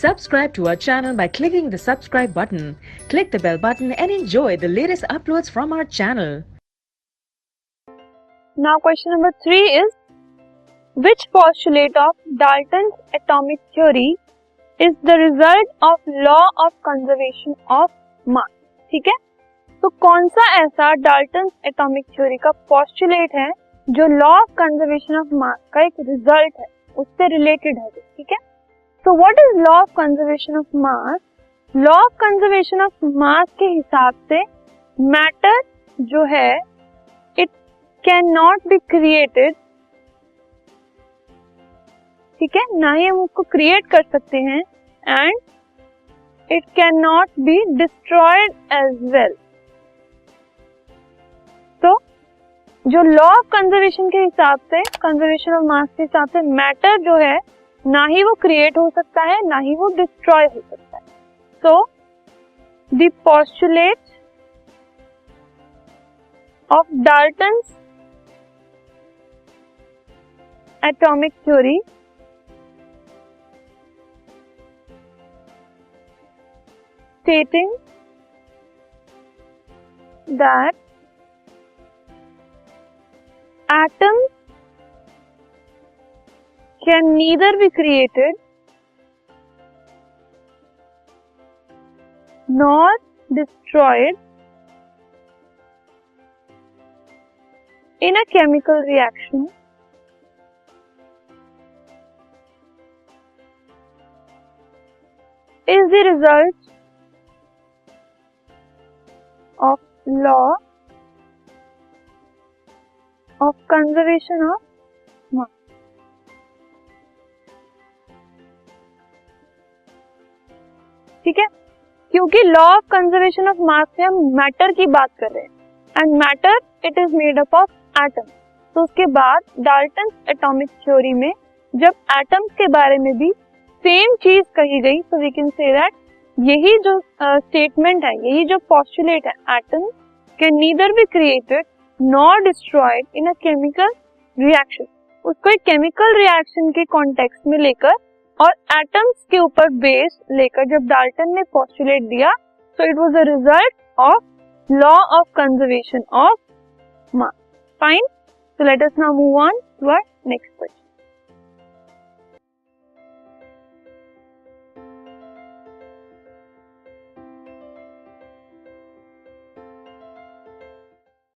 Subscribe to our channel by clicking the subscribe button. Click the bell button and enjoy the latest uploads from our channel. Now question number 3 is, which postulate of Dalton's atomic theory is the result of law of conservation of mass? ठीक है, तो कौन सा ऐसा Dalton atomic theory का postulate है जो law of conservation of मास का एक रिजल्ट है, उससे रिलेटेड है. ठीक है, so what is law of conservation of mass? Law of conservation of मास के हिसाब से मैटर जो है it can not be created. ठीक है, ना ही हम उसको क्रिएट कर सकते हैं, and it can not be destroyed as well. तो जो लॉ ऑफ कंजर्वेशन के हिसाब से, कंजर्वेशन ऑफ मास के हिसाब से मैटर जो है ना ही वो क्रिएट हो सकता है, ना ही वो डिस्ट्रॉय हो सकता है. So the postulate of Dalton's atomic theory stating that atoms can neither be created nor destroyed in a chemical reaction is the result of law of conservation of mass. ठीक है, क्योंकि लॉ ऑफ कंजर्वेशन ऑफ मास से हम matter की बात कर रहे हैं, and matter it is made up of atom. तो उसके बाद डाल्टन एटॉमिक थ्योरी में जब एटम्स के बारे में भी सेम चीज कही गई, तो वी कैन से दैट यही जो स्टेटमेंट है, यही जो पोस्टुलेट है, atom can neither be created nor destroyed in a chemical reaction, उसको एक केमिकल रिएक्शन के कॉन्टेक्स्ट में लेकर और एटम्स के ऊपर बेस लेकर जब डाल्टन ने पोस्टुलेट दिया, so it was a result of law of conservation of mass. Fine, so let us now move on to our next question.